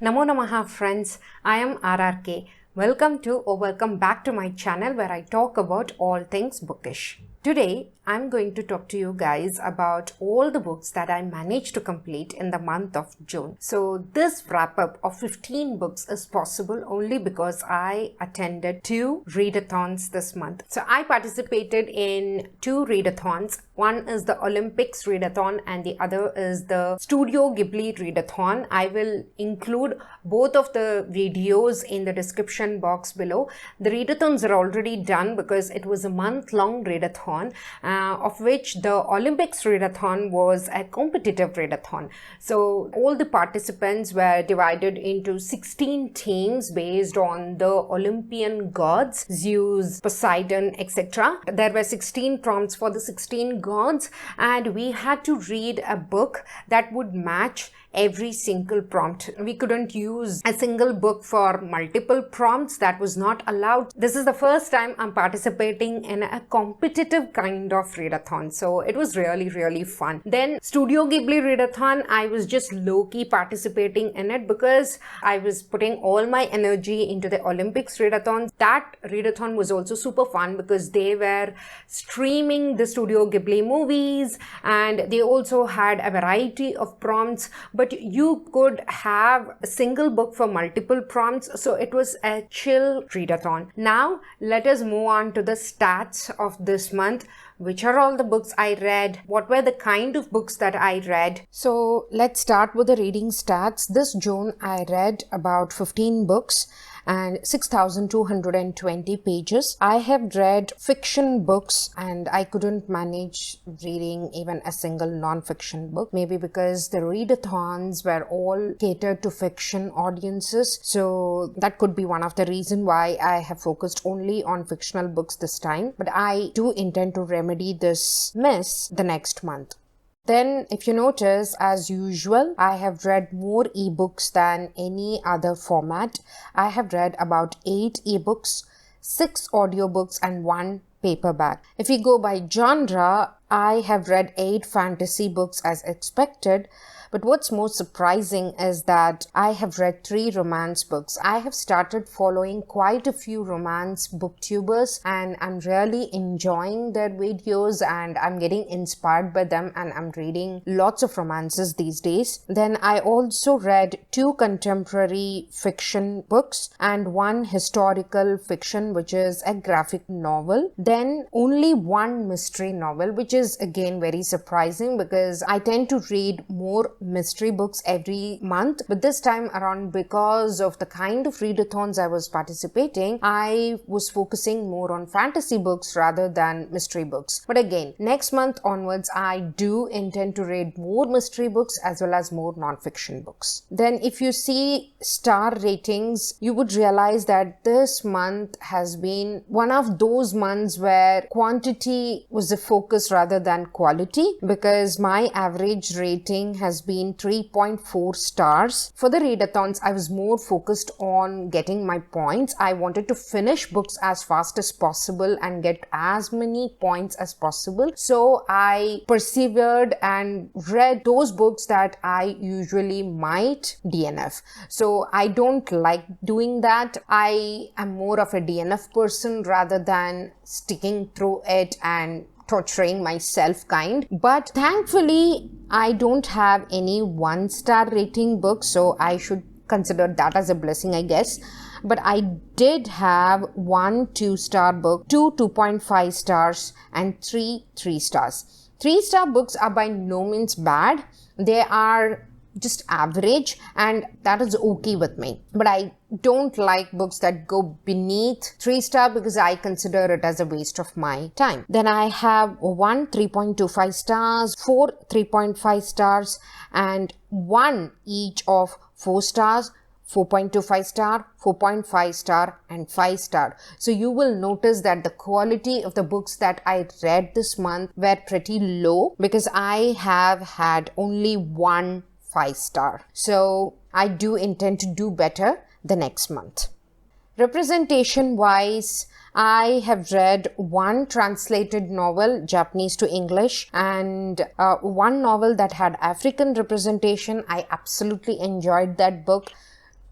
Namo Namaha friends, I am RRK. Welcome back to my channel where I talk about all things bookish. Today, I'm going to talk to you guys about all the books that I managed to complete in the month of June. So this wrap up of 15 books is possible only because I attended 2 readathons this month. So I participated in 2 readathons. One is the Olympics readathon and the other is the Studio Ghibli readathon. I will include both of the videos in the description box below. The readathons are already done because it was a month-long readathon, of which the Olympics readathon was a competitive readathon. So all the participants were divided into 16 teams based on the Olympian gods, Zeus, Poseidon, etc. There were 16 prompts for the 16 gods, and we had to read a book that would match every single prompt. We couldn't use a single book for multiple prompts. That was not allowed. This is the first time I'm participating in a competitive kind of readathon, so it was really fun. Then Studio Ghibli readathon, I was just low-key participating in it because I was putting all my energy into the Olympics readathon. That readathon was also super fun because they were streaming the Studio Ghibli movies and they also had a variety of prompts, but you could have a single book for multiple prompts, so it was a chill readathon. Now let us move on to the stats of this month. Which are all the books I read? What were the kind of books that I read? So let's start with the reading stats. This June I read about 15 books and 6,220 pages. I have read fiction books and I couldn't manage reading even a single non-fiction book. Maybe because the readathons were all catered to fiction audiences. So that could be one of the reasons why I have focused only on fictional books this time. But I do intend to remedy this miss the next month. Then, if you notice, as usual, I have read more ebooks than any other format. I have read about 8 ebooks, 6 audiobooks, and 1 paperback. If we go by genre, I have read 8 fantasy books as expected. But what's most surprising is that I have read 3 romance books. I have started following quite a few romance booktubers and I'm really enjoying their videos and I'm getting inspired by them and I'm reading lots of romances these days. Then I also read 2 contemporary fiction books and 1 historical fiction, which is a graphic novel. Then only 1 mystery novel, which is again very surprising because I tend to read more mystery books every month, but this time around, because of the kind of readathons I was participating, I was focusing more on fantasy books rather than mystery books. But again, next month onwards, I do intend to read more mystery books as well as more non-fiction books. Then if you see star ratings, you would realize that this month has been one of those months where quantity was the focus rather than quality, because my average rating has been 3.4 stars. For the readathons, I was more focused on getting my points. I wanted to finish books as fast as possible and get as many points as possible. So I persevered and read those books that I usually might DNF. So I don't like doing that. I am more of a DNF person rather than sticking through it and torturing myself kind. But thankfully, I don't have any 1-star rating books, so I should consider that as a blessing, I guess. But I did have 1 2-star book, 2 2.5 stars, and 3 3 stars. 3-star books are by no means bad. They are just average and that is okay with me. But I don't like books that go beneath 3-star because I consider it as a waste of my time. Then I have 1 3.25 stars, 4 3.5 stars, and 1 each of 4 stars, 4.25 star, 4.5 star, and 5 star. So you will notice that the quality of the books that I read this month were pretty low because I have had only 1 5-star. So I do intend to do better the next month. Representation wise, I have read 1 translated novel, Japanese to English, and 1 novel that had African representation. I absolutely enjoyed that book.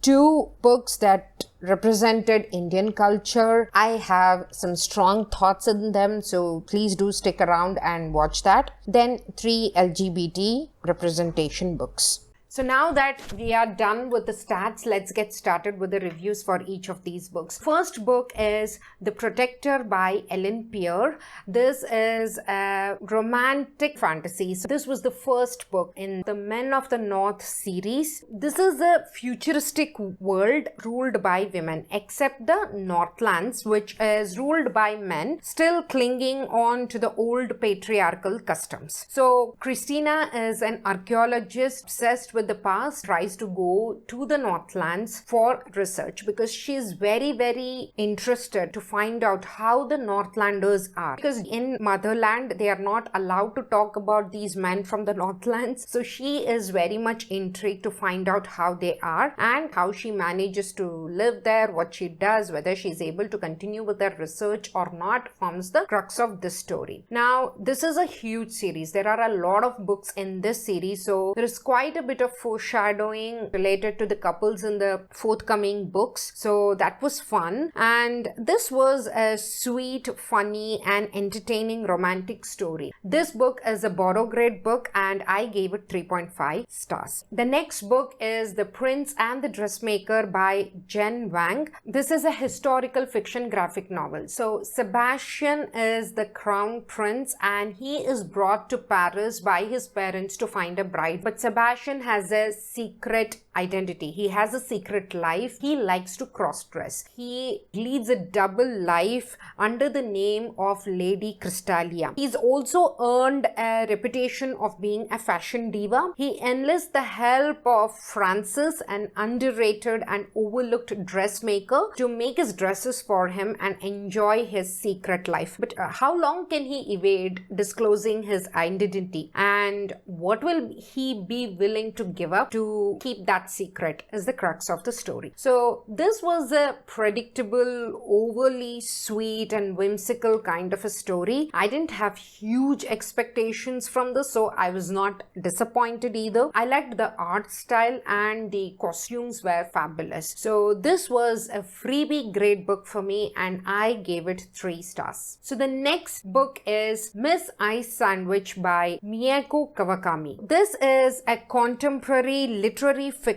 two books that represented Indian culture. I have some strong thoughts in them, so please do stick around and watch that. Then 3 LGBT representation books. So now that we are done with the stats, let's get started with the reviews for each of these books. First book is The Protector by Ellen Peer. This is a romantic fantasy. So this was the first book in the Men of the North series. This is a futuristic world ruled by women, except the Northlands, which is ruled by men, still clinging on to the old patriarchal customs. So Christina is an archaeologist obsessed with the past, tries to go to the Northlands for research because she is very, very interested to find out how the Northlanders are. Because in Motherland, they are not allowed to talk about these men from the Northlands. So she is very much intrigued to find out how they are and how she manages to live there, what she does, whether she is able to continue with her research or not, forms the crux of this story. Now, this is a huge series. There are a lot of books in this series, so there is quite a bit of foreshadowing related to the couples in the forthcoming books. So that was fun. And this was a sweet, funny, and entertaining romantic story. This book is a borrow grade book and I gave it 3.5 stars. The next book is The Prince and the Dressmaker by Jen Wang. This is a historical fiction graphic novel. So Sebastian is the crown prince and he is brought to Paris by his parents to find a bride. But Sebastian has a secret identity. He has a secret life. He likes to cross-dress. He leads a double life under the name of Lady Crystalia. He's also earned a reputation of being a fashion diva. He enlists the help of Francis, an underrated and overlooked dressmaker, to make his dresses for him and enjoy his secret life. But how long can he evade disclosing his identity? And what will he be willing to give up to keep that secret is the crux of the story. So this was a predictable, overly sweet and whimsical kind of a story. I didn't have huge expectations from this, so I was not disappointed either. I liked the art style and the costumes were fabulous. So this was a freebie grade book for me and I gave it 3 stars. So the next book is Miss Ice Sandwich by Miyako Kawakami. This is a contemporary literary fiction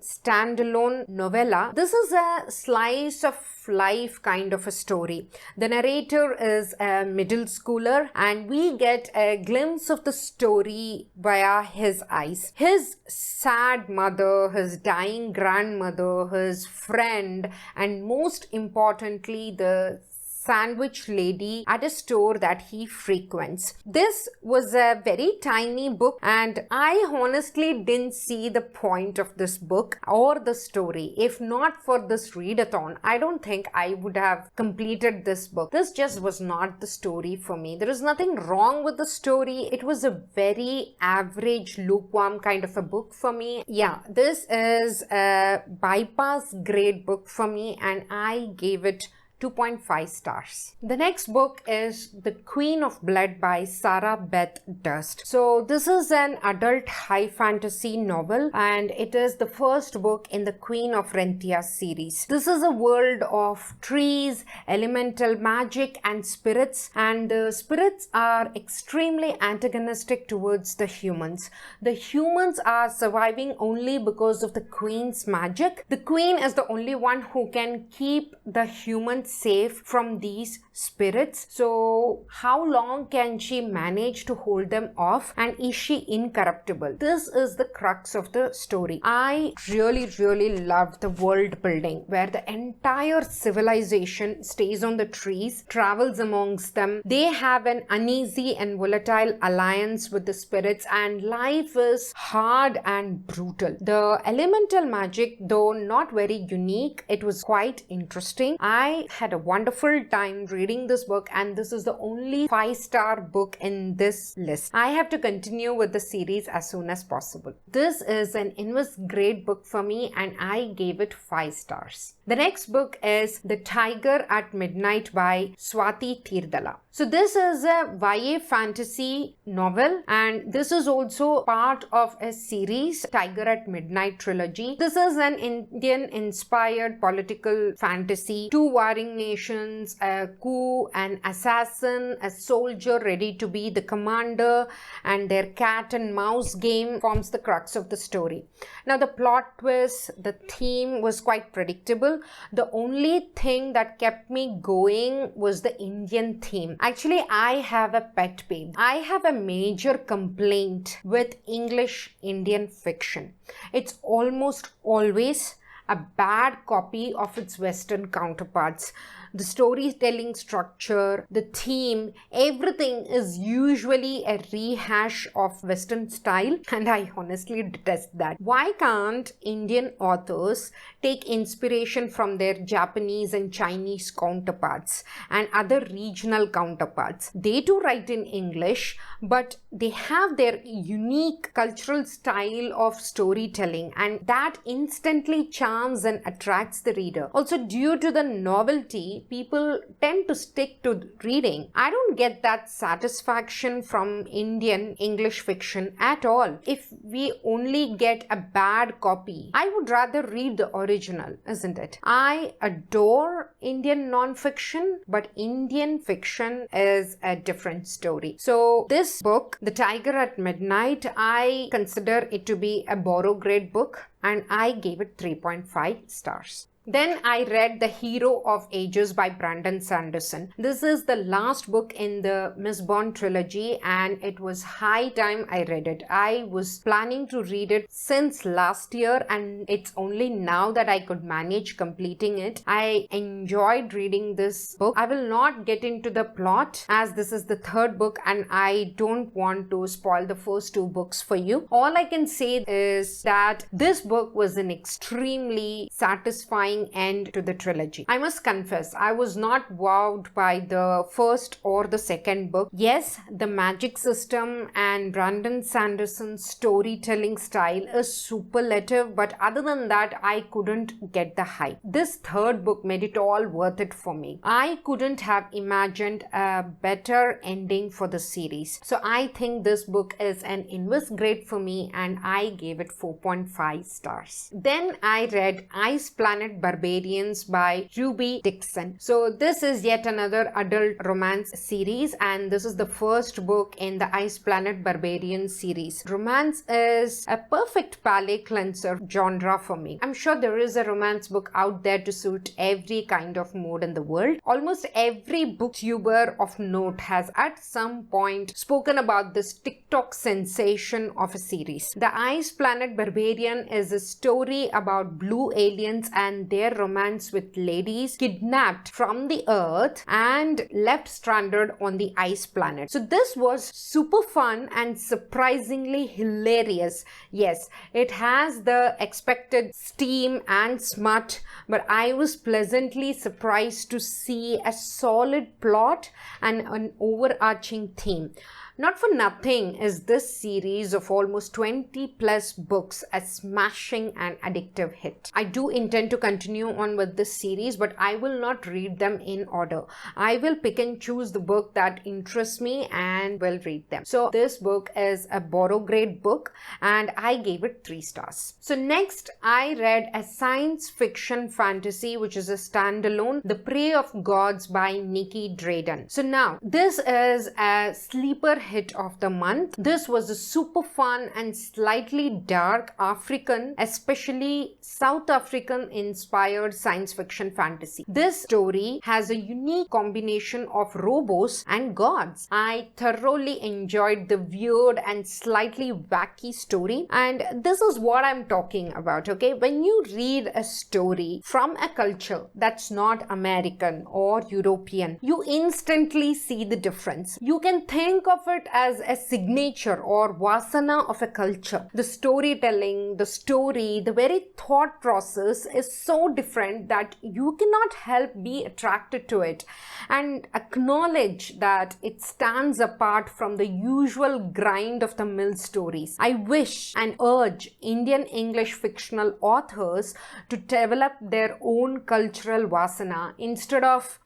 standalone novella. This is a slice of life kind of a story. The narrator is a middle schooler and we get a glimpse of the story via his eyes. His sad mother, his dying grandmother, his friend, and most importantly, the sandwich lady at a store that he frequents. This was a very tiny book and I honestly didn't see the point of this book or the story. If not for this readathon, I don't think I would have completed this book. This just was not the story for me. There is nothing wrong with the story. It was a very average, lukewarm kind of a book for me. Yeah, this is a bypass grade book for me and I gave it 2.5 stars. The next book is The Queen of Blood by Sarah Beth Durst. So this is an adult high fantasy novel and it is the first book in the Queen of Rentia series. This is a world of trees, elemental magic and spirits, and the spirits are extremely antagonistic towards the humans. The humans are surviving only because of the Queen's magic. The Queen is the only one who can keep the humans safe from these spirits. So how long can she manage to hold them off, and is she incorruptible? This is the crux of the story. I really love the world building where the entire civilization stays on the trees, travels amongst them. They have an uneasy and volatile alliance with the spirits and life is hard and brutal. The elemental magic, though not very unique, it was quite interesting. I had a wonderful time reading this book and this is the only 5-star book in this list. I have to continue with the series as soon as possible. This is an invest grade book for me and I gave it 5 stars. The next book is The Tiger at Midnight by Swati Thirdala. So this is a YA fantasy novel, and this is also part of a series, Tiger at Midnight trilogy. This is an Indian-inspired political fantasy. Two warring nations, a coup, an assassin, a soldier ready to be the commander, and their cat and mouse game forms the crux of the story. Now the plot twist, the theme was quite predictable. The only thing that kept me going was the Indian theme. Actually, I have a pet peeve. I have a major complaint with English Indian fiction. It's almost always a bad copy of its Western counterparts. The storytelling structure, the theme, everything is usually a rehash of Western style, and I honestly detest that. Why can't Indian authors take inspiration from their Japanese and Chinese counterparts and other regional counterparts? They too write in English, but they have their unique cultural style of storytelling, and that instantly charms and attracts the reader. Also, due to the novelty, people tend to stick to reading. I don't get that satisfaction from Indian English fiction at all. If we only get a bad copy, I would rather read the original, isn't it? I adore Indian non-fiction, but Indian fiction is a different story. So this book, The Tiger at Midnight, I consider it to be a borrow grade book, and I gave it 3.5 stars. Then I read The Hero of Ages by Brandon Sanderson. This is the last book in the Miss Bond trilogy, and it was high time I read it. I was planning to read it since last year, and it's only now that I could manage completing it. I enjoyed reading this book. I will not get into the plot as this is the third book and I don't want to spoil the first two books for you. All I can say is that this book was an extremely satisfying end to the trilogy. I must confess, I was not wowed by the first or the second book. Yes, the magic system and Brandon Sanderson's storytelling style is superlative, but other than that, I couldn't get the hype. This third book made it all worth it for me. I couldn't have imagined a better ending for the series. So I think this book is an invest grade for me, and I gave it 4.5 stars. Then I read Ice Planet Barbarians by Ruby Dixon. So this is yet another adult romance series, and this is the first book in the Ice Planet Barbarians series. Romance is a perfect palate cleanser genre for me. I'm sure there is a romance book out there to suit every kind of mood in the world. Almost every booktuber of note has at some point spoken about this TikTok sensation of a series. The Ice Planet Barbarian is a story about blue aliens and their romance with ladies kidnapped from the earth and left stranded on the ice planet. So this was super fun and surprisingly hilarious. Yes, it has the expected steam and smut, but I was pleasantly surprised to see a solid plot and an overarching theme. Not for nothing is this series of almost 20 plus books a smashing and addictive hit. I do intend to continue on with this series, but I will not read them in order. I will pick and choose the book that interests me and will read them. So this book is a borrow grade book, and I gave it 3 stars. So next I read a science fiction fantasy which is a standalone, The Prey of Gods by Nikki Drayden. So now this is a sleeper hit of the month. This was a super fun and slightly dark African, especially South African inspired science fiction fantasy. This story has a unique combination of robots and gods. I thoroughly enjoyed the weird and slightly wacky story, and this is what I'm talking about, okay? When you read a story from a culture that's not American or European, you instantly see the difference. You can think of it as a signature or vasana of a culture. The storytelling, the story, the very thought process is so different that you cannot help be attracted to it and acknowledge that it stands apart from the usual grind of the mill stories. I wish and urge Indian English fictional authors to develop their own cultural vasana instead of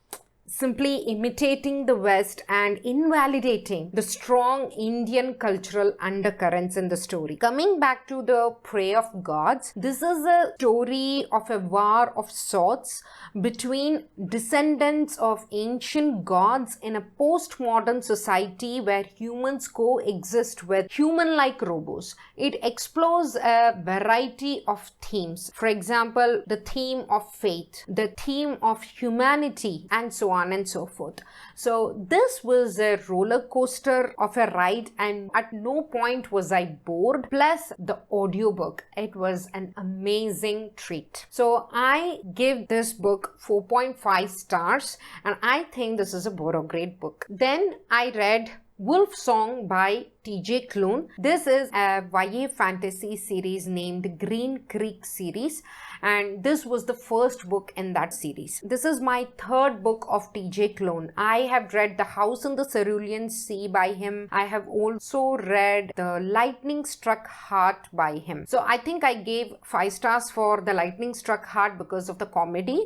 simply imitating the West and invalidating the strong Indian cultural undercurrents in the story. Coming back to the Prey of Gods, this is a story of a war of sorts between descendants of ancient gods in a postmodern society where humans coexist with human-like robots. It explores a variety of themes. For example, the theme of faith, the theme of humanity, and so on and so forth. So this was a roller coaster of a ride, and at no point was I bored. Plus the audiobook, it was an amazing treat. So I give this book 4.5 stars, and I think this is a Borograde book. Then I read Wolfsong by T.J. Klune. This is a YA fantasy series named Green Creek series, and this was the first book in that series. This is my third book of T.J. Klune. I have read The House in the Cerulean Sea by him. I have also read The Lightning Struck Heart by him. So I think I gave 5 stars for The Lightning Struck Heart because of the comedy,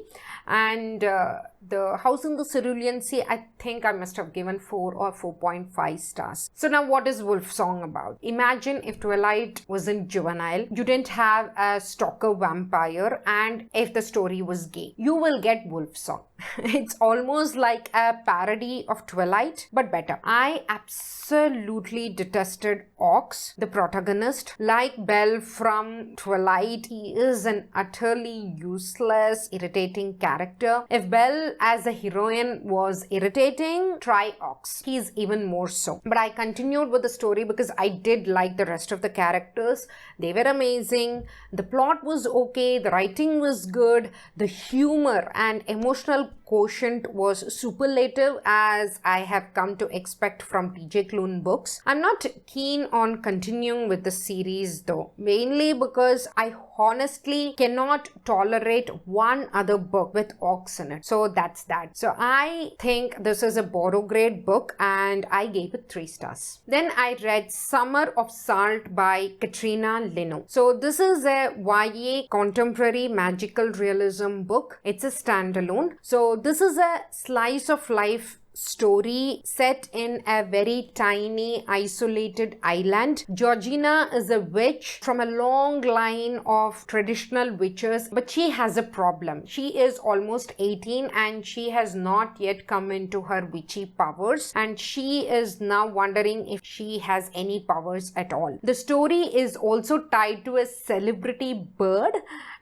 and The House in the Cerulean Sea, I think I must have given 4 or 4.5 stars. So now what is Wolfsong about? Imagine if Twilight wasn't juvenile, you didn't have a stalker vampire, and if the story was gay. You will get Wolfsong. It's almost like a parody of Twilight, but better. I absolutely detested Ox, the protagonist. Like Belle from Twilight, he is an utterly useless, irritating character. If Belle as a heroine was irritating, try Ox. He's even more so. But I continued with the story because I did like the rest of the characters. They were amazing. The plot was okay. The writing was good. The humor and emotional quotient was superlative, as I have come to expect from T.J. Klune books. I'm not keen on continuing with the series though, mainly because I honestly cannot tolerate one other book with Ox in it. So that's that. So I think this is a Borograde book, and I gave it 3 stars. Then I read Summer of Salt by Katrina Lino. So this is a YA contemporary magical realism book. It's a standalone. So this is a slice of life story set in a very tiny isolated island. Georgina is a witch from a long line of traditional witches, but she has a problem. She is almost 18 and she has not yet come into her witchy powers, and she is now wondering if she has any powers at all. The story is also tied to a celebrity bird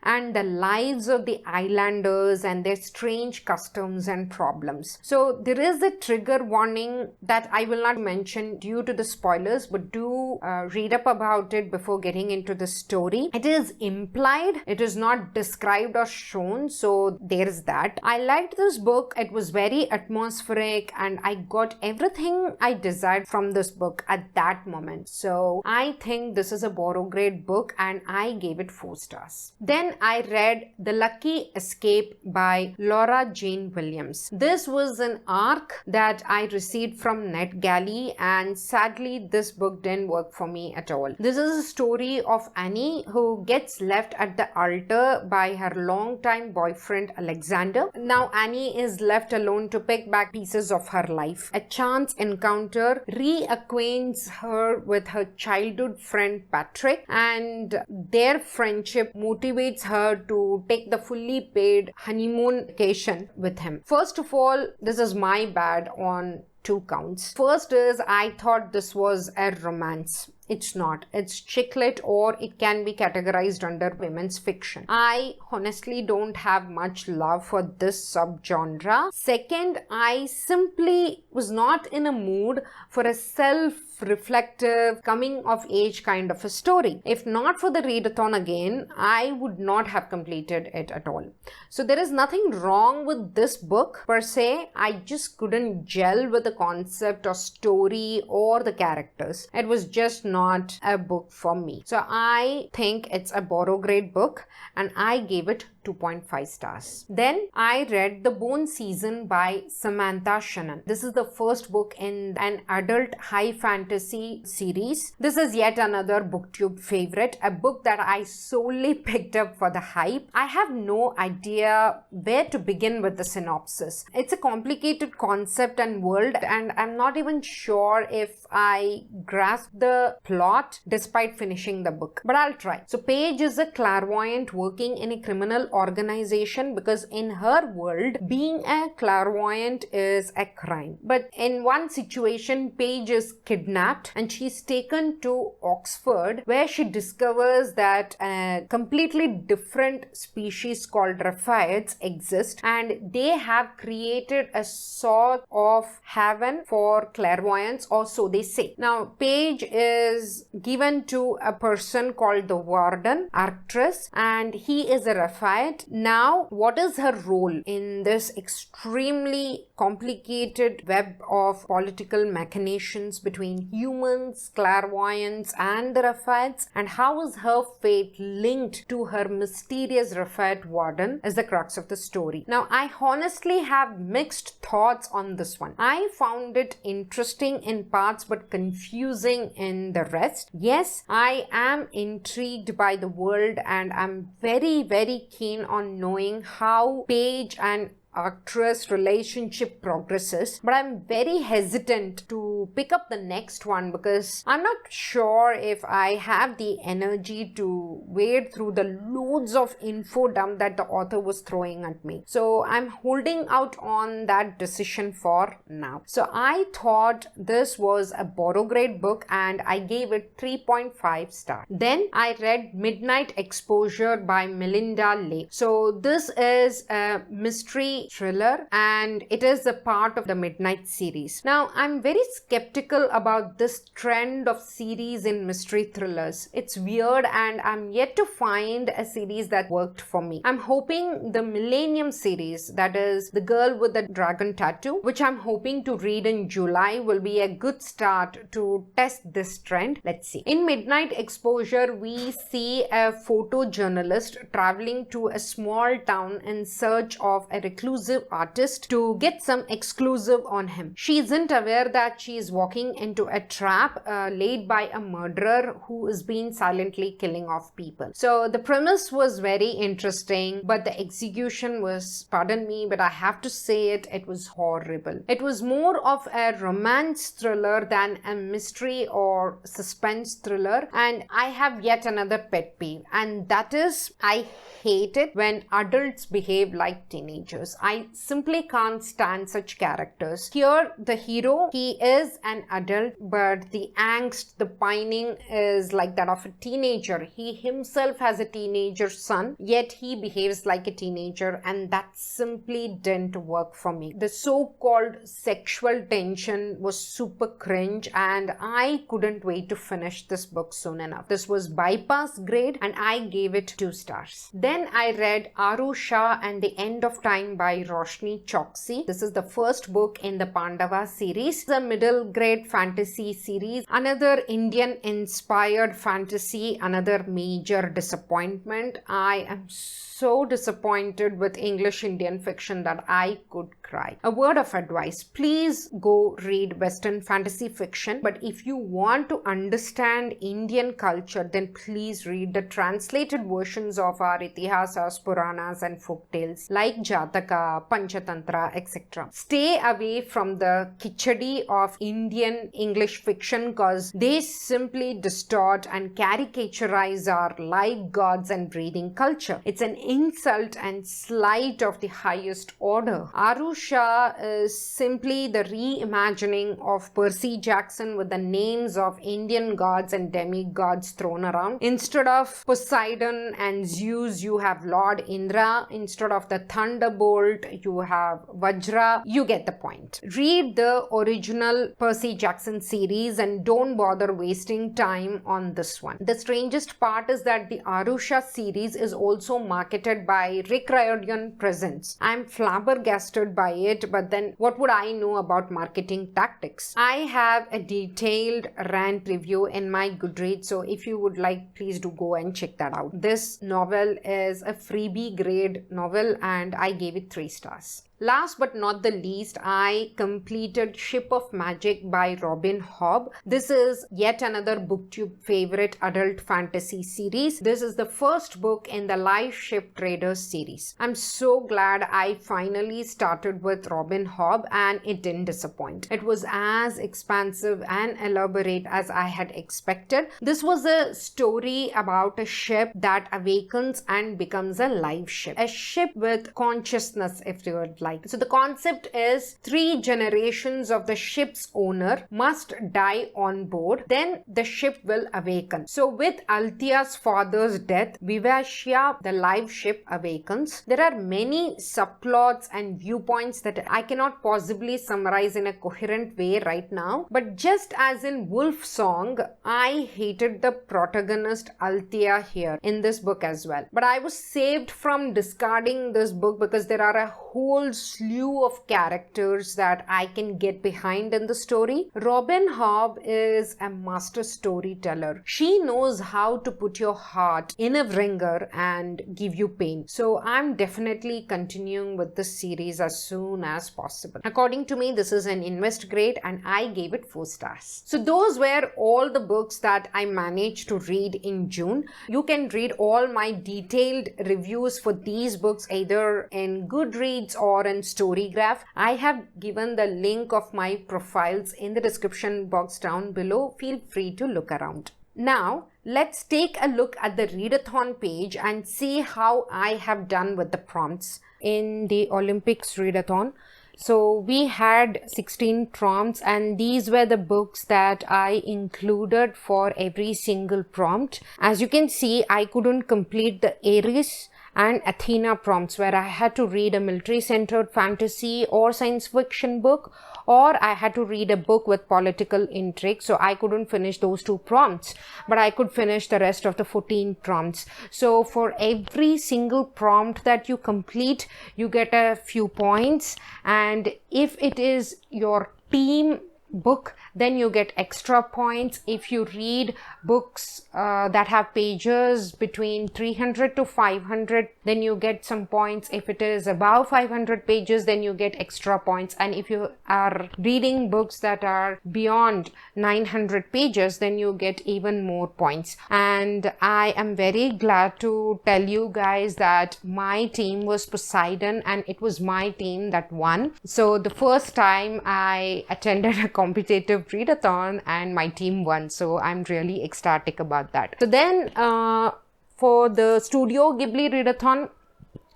and the lives of the islanders and their strange customs and problems. So there is a trigger warning that I will not mention due to the spoilers, but do read up about it before getting into the story. It is implied, it is not described or shown, so there's that. I liked this book. It was very atmospheric and I got everything I desired from this book at that moment. So I think this is a Borograde book and I gave it 4 stars. Then I read The Lucky Escape by Laura Jane Williams. This was an arc that I received from NetGalley, and sadly this book didn't work for me at all. This is a story of Annie who gets left at the altar by her longtime boyfriend Alexander. Now Annie is left alone to pick back pieces of her life. A chance encounter reacquaints her with her childhood friend Patrick, and their friendship motivates her to take the fully paid honeymoon vacation with him. First of all, this is my bad on 2 counts. First is I thought this was a romance. It's not. It's chick lit, or it can be categorized under women's fiction. I honestly don't have much love for this subgenre. Second, I simply was not in a mood for a self-reflective, coming-of-age kind of a story. If not for the readathon again, I would not have completed it at all. So there is nothing wrong with this book per se. I just couldn't gel with the concept or story or the characters. It was just not a book for me. So I think it's a borrow grade book, and I gave it 2.5 stars. Then I read The Bone Season by Samantha Shannon. This is the first book in an adult high fantasy series. This is yet another booktube favorite, a book that I solely picked up for the hype. I have no idea where to begin with the synopsis. It's a complicated concept and world, and I'm not even sure if I grasp the plot despite finishing the book, but I'll try. So Paige is a clairvoyant working in a criminal organization, because in her world, being a clairvoyant is a crime. But in one situation, Paige is kidnapped and she's taken to Oxford, where she discovers that a completely different species called Raphaelites exist, and they have created a sort of haven for clairvoyants, or so they say. Now, Paige is given to a person called the Warden, Arcturus, and he is a Raphaelite. Now, what is her role in this extremely complicated web of political machinations between humans, clairvoyants, and the Raphaelites, and how is her fate linked to her mysterious Raphaelite warden, is the crux of the story. Now, I honestly have mixed thoughts on this one. I found it interesting in parts but confusing in the rest. Yes, I am intrigued by the world, and I'm very, very keen on knowing how Paige and Arcturus relationship progresses, but I'm very hesitant to pick up the next one because I'm not sure if I have the energy to wade through the loads of info dump that the author was throwing at me. So I'm holding out on that decision for now. So I thought this was a borrow grade book, and I gave it 3.5 stars. Then I read Midnight Exposure by Melinda Lake. So this is a mystery thriller, and it is a part of the Midnight series. Now, I'm very skeptical about this trend of series in mystery thrillers. It's weird, and I'm yet to find a series that worked for me. I'm hoping the Millennium series, that is The Girl with the Dragon Tattoo, which I'm hoping to read in July, will be a good start to test this trend. Let's see. In Midnight Exposure, we see a photojournalist traveling to a small town in search of a reclusive artist to get some exclusive on him. She isn't aware that she is walking into a trap laid by a murderer who is been silently killing off people. So the premise was very interesting, but the execution was, pardon me, but I have to say it was horrible. It was more of a romance thriller than a mystery or suspense thriller, and I have yet another pet peeve, and that is I hate it when adults behave like teenagers. I simply can't stand such characters. Here, the hero, he is an adult, but the angst, the pining is like that of a teenager. He himself has a teenager son, yet he behaves like a teenager, and that simply didn't work for me. The so-called sexual tension was super cringe, and I couldn't wait to finish this book soon enough. This was bypass grade, and I gave it 2 stars. Then I read Aru Shah and the End of Time by Roshni Chokshi. This is the first book in the Pandava series. It's a middle grade fantasy series. Another Indian inspired fantasy, another major disappointment. I am so disappointed with English Indian fiction that I could cry. A word of advice, please go read Western fantasy fiction, but if you want to understand Indian culture, then please read the translated versions of our Itihasas, Puranas and folk tales like Jataka Gita, Panchatantra, etc. Stay away from the kichadi of Indian English fiction because they simply distort and caricaturize our live gods and breathing culture. It's an insult and slight of the highest order. Aru Shah is simply the reimagining of Percy Jackson with the names of Indian gods and demigods thrown around. Instead of Poseidon and Zeus, you have Lord Indra. Instead of the Thunderbolt, you have Vajra. You get the point. Read the original Percy Jackson series and don't bother wasting time on this one. The strangest part is that the Aru Shah series is also marketed by Rick Riordan Presents. I'm flabbergasted by it, but then what would I know about marketing tactics? I have a detailed rant review in my Goodreads, so if you would like, please do go and check that out. This novel is a freebie grade novel and I gave it 3 stars. Last but not the least, I completed Ship of Magic by Robin Hobb. This is yet another BookTube favorite adult fantasy series. This is the first book in the Live Ship Traders series. I'm so glad I finally started with Robin Hobb and it didn't disappoint. It was as expansive and elaborate as I had expected. This was a story about a ship that awakens and becomes a live ship. A ship with consciousness, if you would like. So the concept is 3 generations of the ship's owner must die on board, then the ship will awaken. So with Althia's father's death, Vivasya, the live ship, awakens. There are many subplots and viewpoints that I cannot possibly summarize in a coherent way right now. But just as in Wolfsong, I hated the protagonist Althea here in this book as well. But I was saved from discarding this book because there are a whole slew of characters that I can get behind in the story. Robin Hobb is a master storyteller. She knows how to put your heart in a wringer and give you pain. So I'm definitely continuing with this series as soon as possible. According to me, this is an invest grade and I gave it 4 stars. So those were all the books that I managed to read in June. You can read all my detailed reviews for these books either in Goodreads or in Storygraph. I have given the link of my profiles in the description box down below. Feel free to look around. Now, let's take a look at the Readathon page and see how I have done with the prompts in the Olympics Readathon. So we had 16 prompts and these were the books that I included for every single prompt. As you can see, I couldn't complete the Ares and Athena prompts where I had to read a military-centered fantasy or science fiction book, or I had to read a book with political intrigue. So I couldn't finish those 2 prompts, but I could finish the rest of the 14 prompts. So for every single prompt that you complete, you get a few points, and if it is your team book, then you get extra points. If you read books that have pages between 300 to 500, then you get some points. If it is above 500 pages, then you get extra points. And if you are reading books that are beyond 900 pages, then you get even more points. And I am very glad to tell you guys that my team was Poseidon and it was my team that won. So the first time I attended a competitive readathon and my team won, so I'm really ecstatic about that. So then for the Studio Ghibli readathon,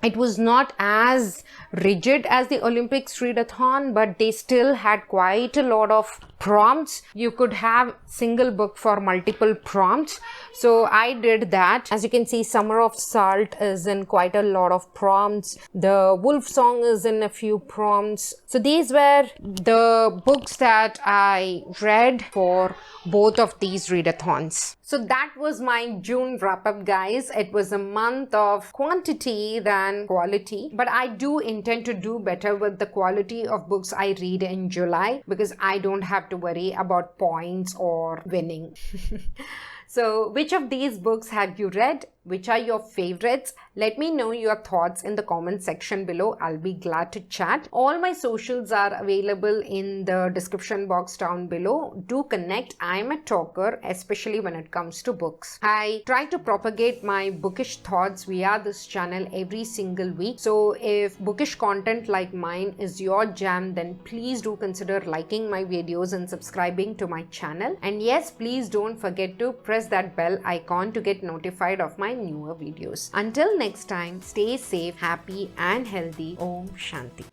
it was not as rigid as the Olympics readathon, but they still had quite a lot of prompts. You could have single book for multiple prompts. So I did that. As you can see, Summer of Salt is in quite a lot of prompts. The Wolfsong is in a few prompts. So these were the books that I read for both of these readathons. So that was my June wrap up, guys. It was a month of quantity than quality, but I do intend to do better with the quality of books I read in July because I don't have to worry about points or winning. So which of these books have you read? Which are your favorites? Let me know your thoughts in the comment section below. I'll be glad to chat. All my socials are available in the description box down below. Do connect. I'm a talker, especially when it comes to books. I try to propagate my bookish thoughts via this channel every single week. So if bookish content like mine is your jam, then please do consider liking my videos and subscribing to my channel. And yes, please don't forget to press that bell icon to get notified of my newer videos. Until next time, stay safe, happy and healthy. Om Shanti.